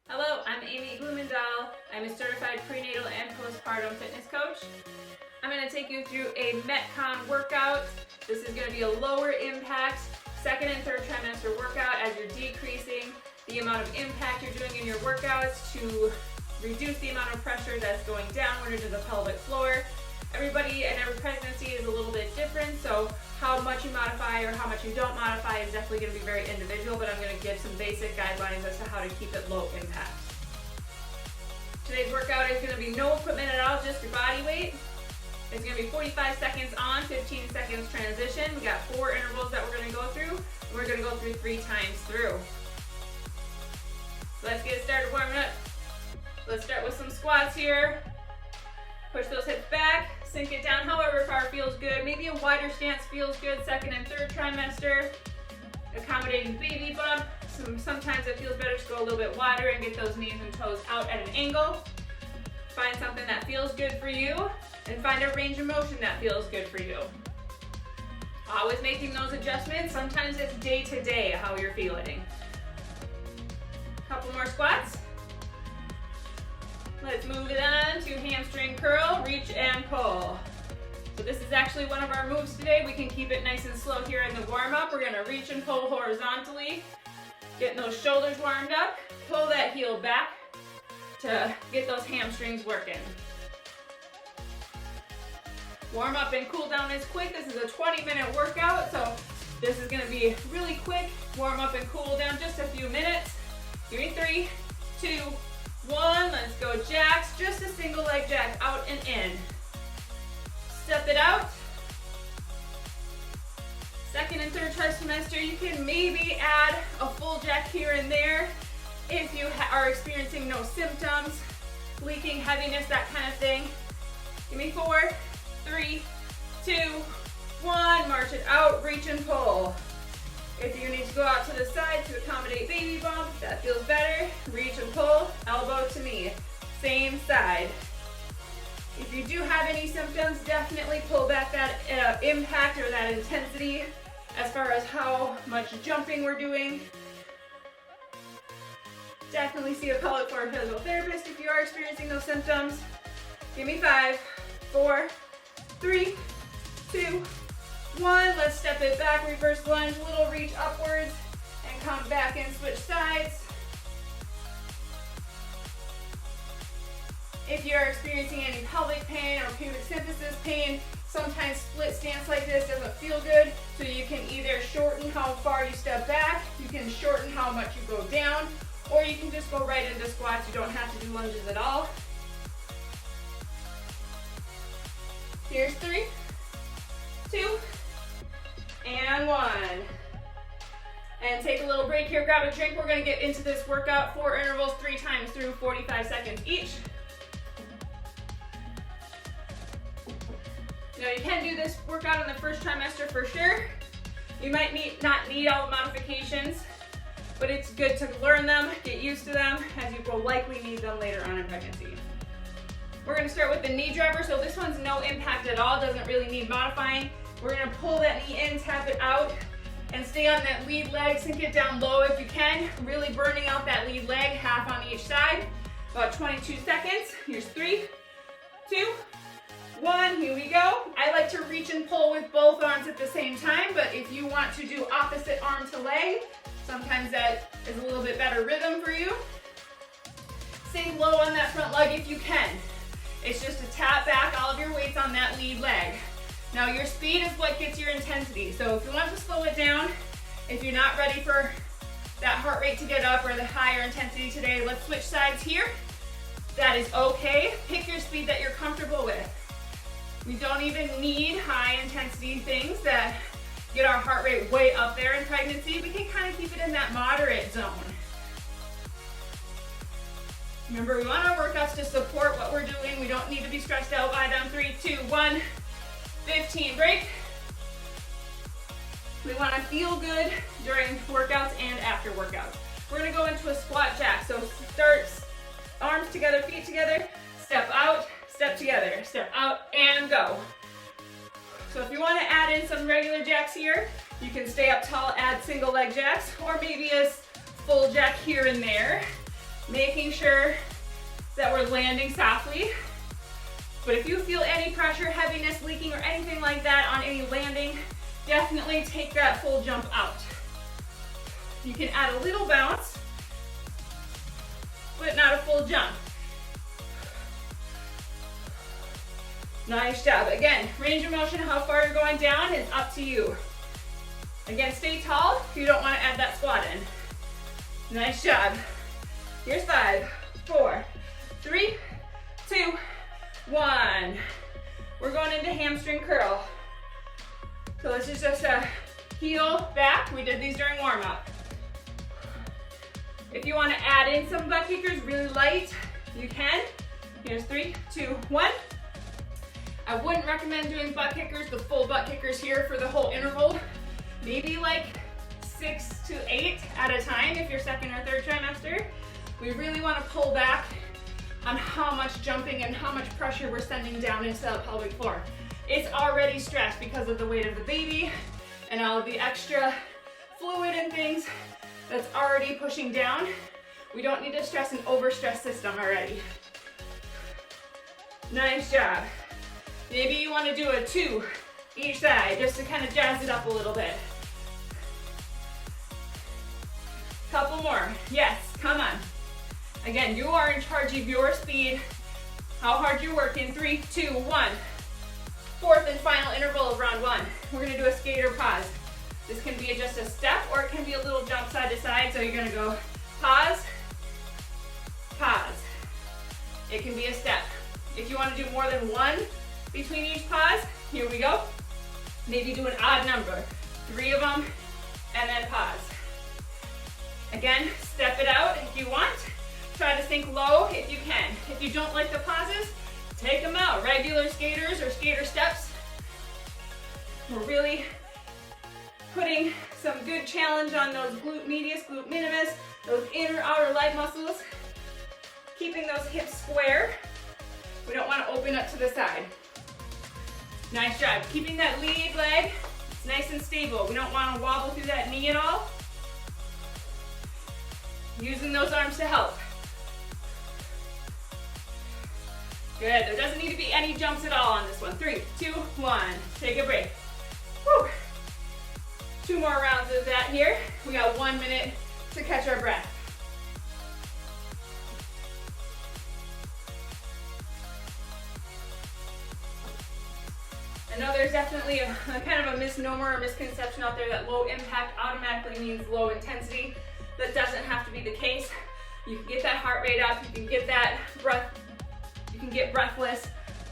Hello, I'm Amy Blumendahl. I'm a certified prenatal and postpartum fitness coach. I'm going to take you through a MetCon workout. This is going to be a lower impact second and third trimester workout as you're decreasing the amount of impact you're doing in your workouts to reduce the amount of pressure that's going downward into the pelvic floor. Everybody and every pregnancy is a little bit different, so how much you modify or how much you don't modify is definitely going to be very individual, but I'm going to give some basic guidelines as to how to keep it low impact. Today's workout is going to be no equipment at all, just your body weight. It's going to be 45 seconds on, 15 seconds transition. We got 4 intervals that we're going to go through, and we're going to go through 3 times through. So let's get started warming up. Let's start with some squats here. Push those hips back, sink it down however far feels good. Maybe a wider stance feels good, second and third trimester. Accommodating baby bump. Sometimes it feels better to go a little bit wider and get those knees and toes out at an angle. Find something that feels good for you and find a range of motion that feels good for you. Always making those adjustments. Sometimes it's day to day how you're feeling. Couple more squats. Let's move it on to hamstring curl, reach and pull. So this is actually one of our moves today. We can keep it nice and slow here in the warm up. We're gonna reach and pull horizontally, getting those shoulders warmed up. Pull that heel back to get those hamstrings working. Warm up and cool down is quick. This is a 20-minute workout, so this is gonna be really quick. Warm up and cool down just a few minutes. Give me 3, 2, 1, let's go jacks, just a single leg jack, out and in. Step it out. Second and third trimester, you can maybe add a full jack here and there if you are experiencing no symptoms, leaking, heaviness, that kind of thing. Give me 4, 3, 2, 1, march it out, reach and pull. If you need to go out to the side to accommodate baby bump, that feels better. Reach and pull, elbow to knee. Same side. If you do have any symptoms, definitely pull back that impact or that intensity as far as how much jumping we're doing. Definitely see a pelvic floor physical therapist if you are experiencing those symptoms. Give me 5, 4, 3, 2, 1, let's step it back, reverse lunge, little reach upwards, and come back and switch sides. If you're experiencing any pelvic pain or pubic symphysis pain, sometimes split stance like this doesn't feel good, so you can either shorten how far you step back, you can shorten how much you go down, or you can just go right into squats. You don't have to do lunges at all. Here's 3, 2, and 1. And take a little break here, grab a drink. We're gonna get into this workout, 4 intervals, 3 times through, 45 seconds each. Now you can do this workout in the first trimester for sure. You might not need all the modifications, but it's good to learn them, get used to them, as you will likely need them later on in pregnancy. We're gonna start with the knee driver. So this one's no impact at all, doesn't really need modifying. We're gonna pull that knee in, tap it out, and stay on that lead leg. Sink it down low if you can, really burning out that lead leg, half on each side. About 22 seconds. Here's 3, 2, 1, here we go. I like to reach and pull with both arms at the same time, but if you want to do opposite arm to leg, sometimes that is a little bit better rhythm for you. Stay low on that front leg if you can. It's just to tap back all of your weights on that lead leg. Now your speed is what gets your intensity. So if you want to slow it down, if you're not ready for that heart rate to get up or the higher intensity today, let's switch sides here. That is okay. Pick your speed that you're comfortable with. We don't even need high intensity things that get our heart rate way up there in pregnancy. We can kind of keep it in that moderate zone. Remember, we want our workouts to support what we're doing. We don't need to be stressed out by them. 3, 2, 1, 15, break. We want to feel good during workouts and after workouts. We're going to go into a squat jack. So start arms together, feet together, step out, step together, step out, and go. So if you want to add in some regular jacks here, you can stay up tall, add single leg jacks, or maybe a full jack here and there. Making sure that we're landing softly. But if you feel any pressure, heaviness, leaking, or anything like that on any landing, definitely take that full jump out. You can add a little bounce, but not a full jump. Nice job. Again, range of motion, how far you're going down is up to you. Again, stay tall if you don't want to add that squat in. Nice job. Here's 5, 4, 3, 2, 1. We're going into hamstring curl. So this is just a heel back. We did these during warm up. If you want to add in some butt kickers really light, you can. Here's 3, 2, 1. I wouldn't recommend doing butt kickers, the full butt kickers here for the whole interval. Maybe like 6 to 8 at a time if you're second or third trimester. We really want to pull back on how much jumping and how much pressure we're sending down into the pelvic floor. It's already stressed because of the weight of the baby and all of the extra fluid and things that's already pushing down. We don't need to stress an overstressed system already. Nice job. Maybe you want to do a 2 each side just to kind of jazz it up a little bit. Couple more. Yes, come on. Again, you are in charge of your speed, how hard you're working. 3, 2, 1. Fourth and final interval of round 1. We're going to do a skater pause. This can be just a step or it can be a little jump side to side. So you're going to go pause, pause. It can be a step. If you want to do more than one between each pause, here we go. Maybe do an odd number, 3 of them, and then pause. Again, step it out if you want. Try to sink low if you can. If you don't like the pauses, take them out. Regular skaters or skater steps. We're really putting some good challenge on those glute medius, glute minimus, those inner outer leg muscles. Keeping those hips square. We don't want to open up to the side. Nice job. Keeping that lead leg nice and stable. We don't want to wobble through that knee at all. Using those arms to help. Good. There doesn't need to be any jumps at all on this one. 3, 2, 1. Take a break. Whew. 2 more rounds of that here. We got 1 minute to catch our breath. I know there's definitely a kind of a misnomer or misconception out there that low impact automatically means low intensity. That doesn't have to be the case. You can get that heart rate up, you can get that breath, you can get breathless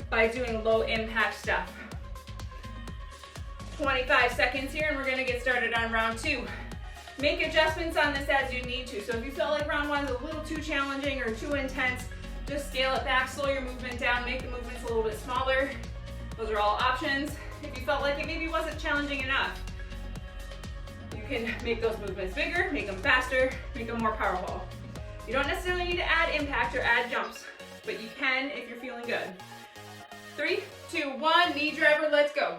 by doing low impact stuff. 25 seconds here and we're gonna get started on round 2. Make adjustments on this as you need to. So if you feel like round 1 is a little too challenging or too intense, just scale it back, slow your movement down, make the movements a little bit smaller. Those are all options. If you felt like it maybe wasn't challenging enough, you can make those movements bigger, make them faster, make them more powerful. You don't necessarily need to add impact or add jumps, but you can if you're feeling good. 3, 2, 1, knee driver, let's go.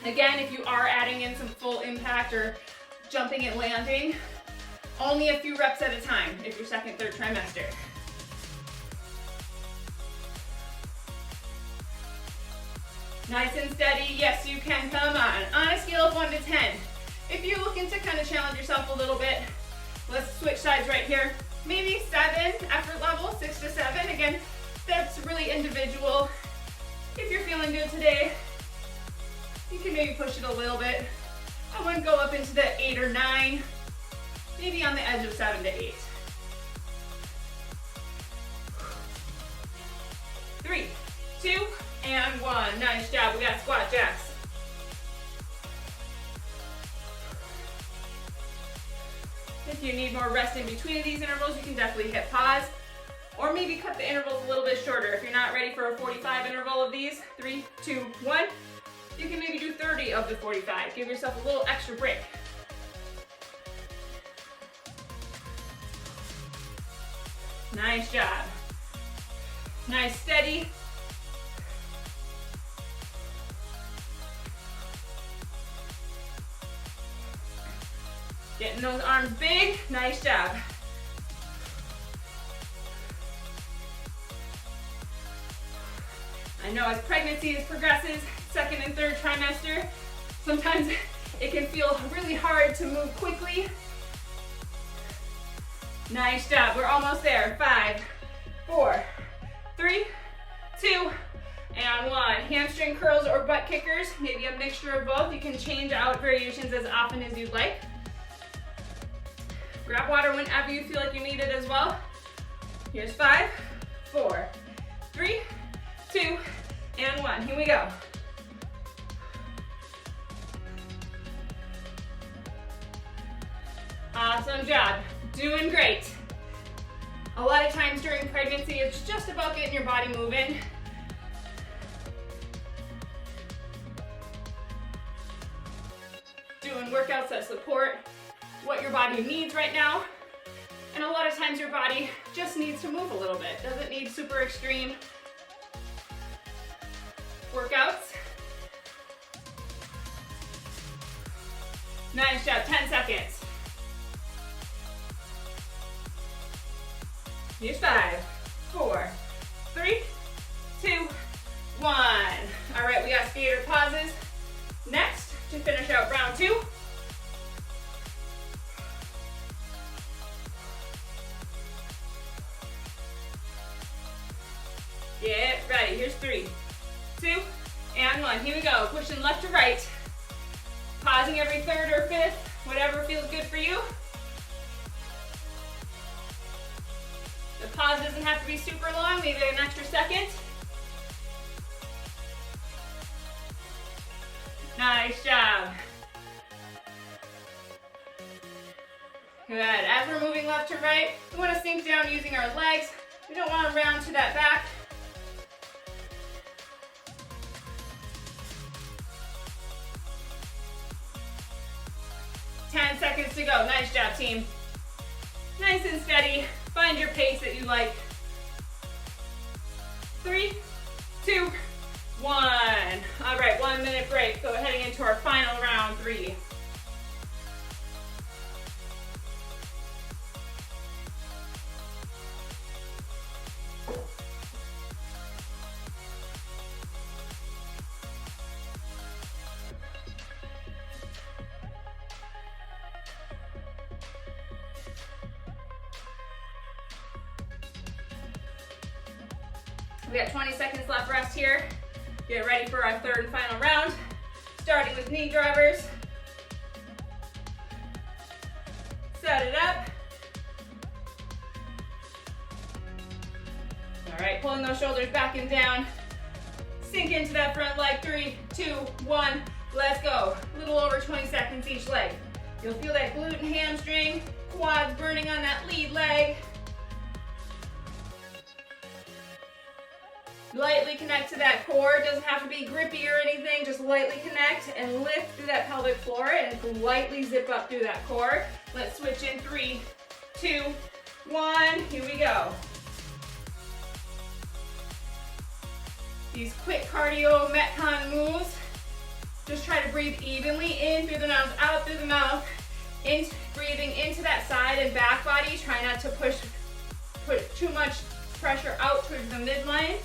Again, if you are adding in some full impact or jumping and landing, only a few reps at a time if you're second, third trimester. Nice and steady, yes you can, come on. On a scale of 1 to 10. If you're looking to kind of challenge yourself a little bit, let's switch sides right here. Maybe 7 effort level, 6 to 7. Again, that's really individual. If you're feeling good today, you can maybe push it a little bit. I wouldn't go up into the 8 or 9, maybe on the edge of 7 to 8. 3, 2, and 1. Nice job. We got squat jacks. If you need more rest in between these intervals, you can definitely hit pause or maybe cut the intervals a little bit shorter. If you're not ready for a 45 interval of these, 3, 2, 1, you can maybe do 30 of the 45. Give yourself a little extra break. Nice job. Nice, steady. Getting those arms big, nice job. I know as pregnancy progresses, second and third trimester, sometimes it can feel really hard to move quickly. Nice job, we're almost there. 5, 4, 3, 2, and 1. Hamstring curls or butt kickers, maybe a mixture of both. You can change out variations as often as you'd like. Grab water whenever you feel like you need it as well. Here's 5, 4, 3, 2, and 1. Here we go. Awesome job. Doing great. A lot of times during pregnancy, it's just about getting your body moving. Doing workouts that support what your body needs right now. And a lot of times your body just needs to move a little bit. Doesn't need super extreme workouts. Nice job, 10 seconds. Here's 5, 4, 3, 2, 1. All right, we got skater pauses. Next, to finish out round 2. Get ready, here's 3, 2, and 1. Here we go, pushing left to right. Pausing every third or fifth, whatever feels good for you. The pause doesn't have to be super long, maybe an extra second. Nice job. Good, as we're moving left to right, we want to sink down using our legs. We don't want to round to that back. Ten seconds to go, nice job team. Nice and steady. Find your pace that you like. 3, 2, 1. All right, 1 minute break. So we're heading into our final round 3. We got 20 seconds left rest here. Get ready for our third and final round, starting with knee drivers. Set it up. All right, pulling those shoulders back and down. Sink into that front leg. 3, 2, 1, let's go. A little over 20 seconds each leg. You'll feel that glute and hamstring, quads burning on that lead leg. Lightly connect to that core. It doesn't have to be grippy or anything. Just lightly connect and lift through that pelvic floor and lightly zip up through that core. Let's switch in 3, 2, 1. Here we go. These quick cardio MetCon moves. Just try to breathe evenly in through the nose, out through the mouth. Breathing into that side and back body. Try not to put too much pressure out towards the midline.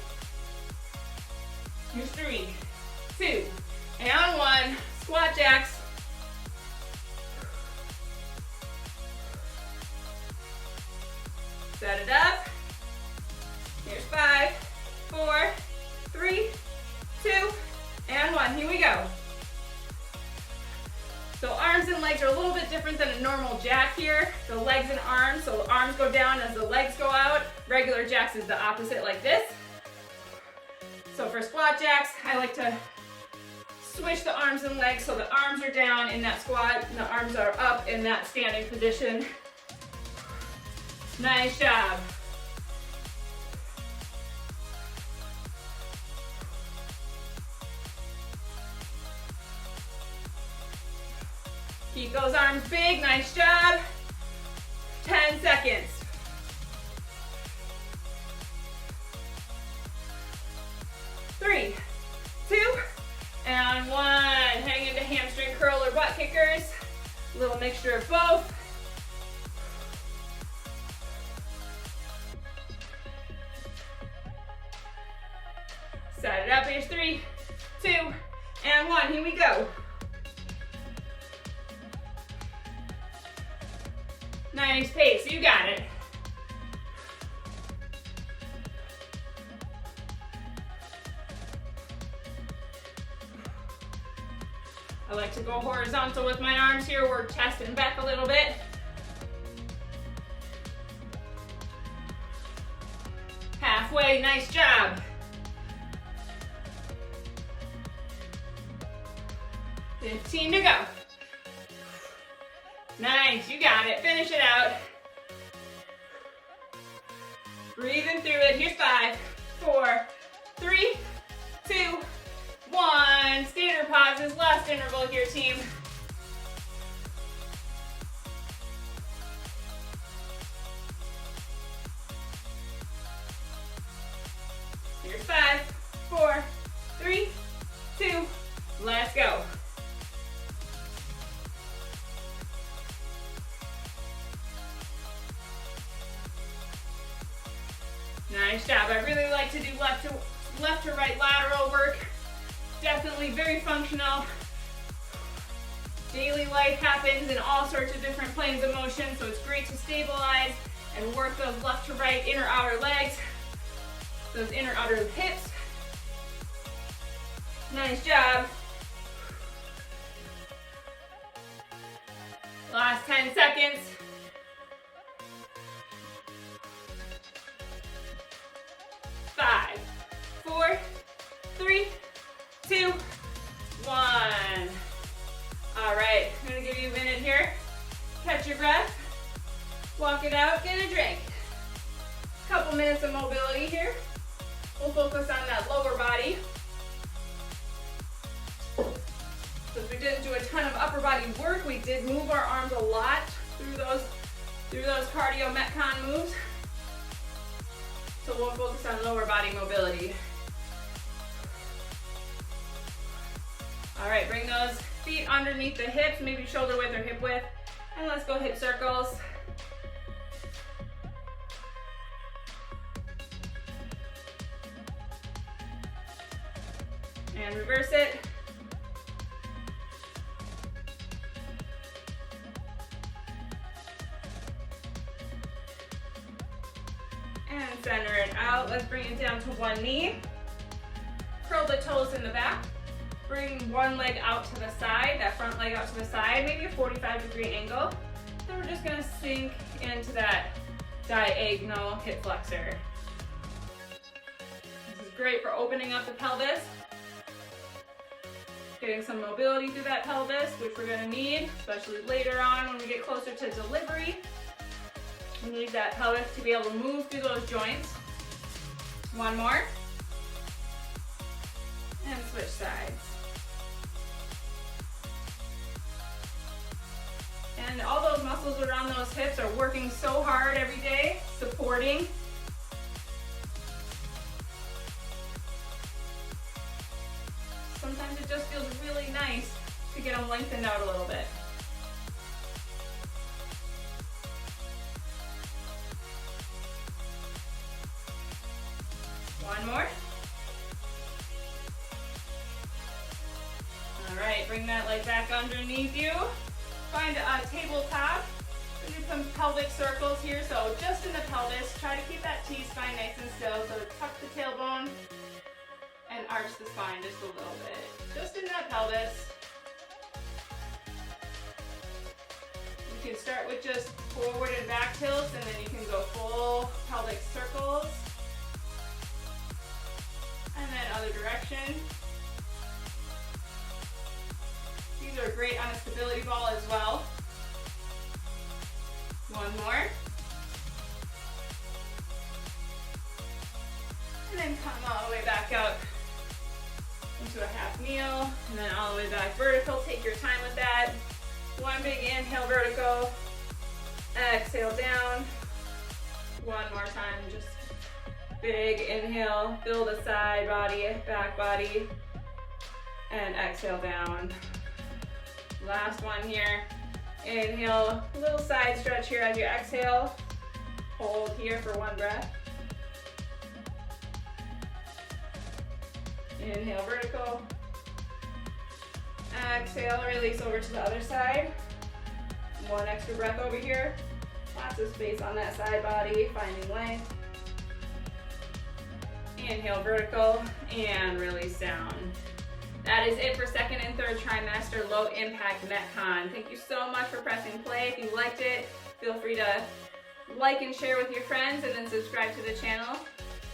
Here's 3, 2, and 1. Squat jacks. Set it up. Here's 5, 4, 3, 2, and 1. Here we go. So arms and legs are a little bit different than a normal jack here. The legs and arms, so arms go down as the legs go out. Regular jacks is the opposite, like this. So for squat jacks, I like to switch the arms and legs so the arms are down in that squat and the arms are up in that standing position. Nice job. Keep those arms big, nice job. 10 seconds. 3, 2, and 1. Heading into hamstring curl or butt kickers. A little mixture of both. Set it up. Here's 3, 2, and 1. Here we go. Nice pace, you got it. I like to go horizontal with my arms here, work chest and back a little bit. Halfway, nice job. $15 to go. Nice, you got it. Finish it out. Breathing through it. Here's 5, 4, 3, 2, 1. Standard pauses. Last interval here, team. Here's 5, 4, 3, 2. Let's go. Nice job. I really like to do left to right lateral work. Definitely very functional. Daily life happens in all sorts of different planes of motion, so it's great to stabilize and work those left to right inner outer legs, those inner outer hips. Nice job. Last 10 seconds. 5, 4, 3, 2, 1. All right, I'm gonna give you a minute here. Catch your breath, walk it out, get a drink. Couple minutes of mobility here. We'll focus on that lower body. So if we didn't do a ton of upper body work, we did move our arms a lot through those cardio MetCon moves. So we'll focus on lower body mobility. All right, bring those feet underneath the hips, maybe shoulder width or hip width, and let's go hip circles. And reverse it. And center it out. Let's bring it down to one knee. Curl the toes in the back. Bring one leg out to the side, that front leg out to the side, maybe a 45-degree angle. Then we're just gonna sink into that diagonal hip flexor. This is great for opening up the pelvis, getting some mobility through that pelvis, which we're gonna need, especially later on when we get closer to delivery. We need that pelvis to be able to move through those joints. One more. And switch sides. And all those muscles around those hips are working so hard every day, supporting. Sometimes it just feels really nice to get them lengthened out a little bit. One more. All right, bring that leg back underneath you. Find a tabletop. Do some pelvic circles here. So just in the pelvis, try to keep that T-spine nice and still. So tuck the tailbone and arch the spine just a little bit. Just in that pelvis. You can start with just forward and back tilts, and then you can go full pelvic circles. And then other direction. These are great on a stability ball as well. One more. And then come all the way back up into a half kneel, and then all the way back vertical. Take your time with that. One big inhale, vertical. Exhale down. One more time, just big inhale. Build a side body, back body, and exhale down. Last one here. Inhale, a little side stretch here as you exhale. Hold here for one breath. Inhale, vertical. Exhale, release over to the other side. One extra breath over here. Lots of space on that side body, finding length. Inhale, vertical, and release down. That is it for second and third trimester low impact MetCon. Thank you so much for pressing play. If you liked it, feel free to like and share with your friends and then subscribe to the channel.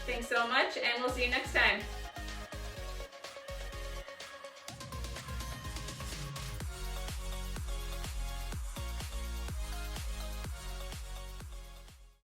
Thanks so much, and we'll see you next time.